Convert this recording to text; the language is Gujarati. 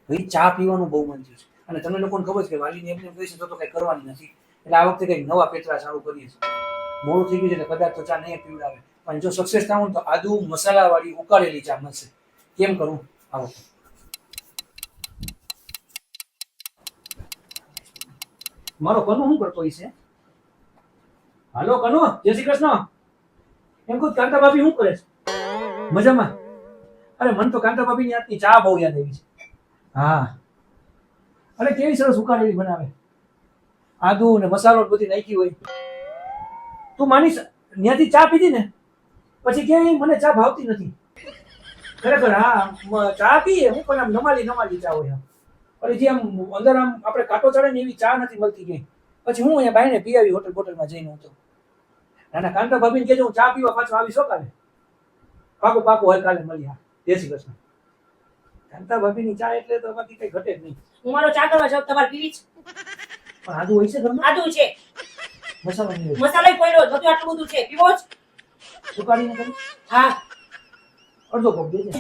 ભાઈ ચા પીવાનું બહુ મન થયું છે અને તમને લોકોને ખબર છે કે વાલીને એમને કહીશું તો કઈ કરવાની નથી એટલે આ વખતે કઈક નવા પેતરા ચાલુ કરીએ છીએ મોડું થઈ ગયું છે એટલે કદાચ તો ચા નહીં પીવડાવે પણ જો સક્સેસ થાવ તો આદુ મસાલા વાળી ઉકાળેલી ચા મળશે કેમ કરું આવો મારો કનુ શું કરતો છે હાલો કનુ જય શ્રી કૃષ્ણ એમ કહું કાંતા ભાભી શું કરે છે મજામાં અરે મન તો કાંતા ભાભીની હાથની ચા બહુ યાદ આવી છે હા અરે કેવી સરસ ઉકાળેલી બનાવે આદુ ને મસાલો બધી નાખી હોય તું માનીશ ત્યાંથી ચા પીધી ને પછી ક્યાંય મને ચા ભાવતી નથી ખરેખર હા ચા પીએ હું પણ આમ નમાલી ચા હોય પછી આમ અંદર આમ આપણે કાંટો ચડે ને એવી ચા નથી મળતી ક્યાંય પછી હું અહીંયા બાઈને પી આવી હોટલમાં જઈને હું તો નાના કાંતા ભાભીને કહેજો હું ચા પીવા પાછો આવી કાલે પાકું હોય કાલે મળી હા જય શ્રી કૃષ્ણ કાંતા ભાભીની ચા એટલે તો બાકી કઈ ઘટે જ નહીં હું મારો ચા કરવા જાઉં તમારે પીવી છે પણ આદુ હોય છે ઘરમાં આદુ છે મસાલો નહીં હોય મસાલો પડ્યો બધું આટલું બધું છે પીવો જ ઉકાળીને કરું હા અડધો કપ દેજે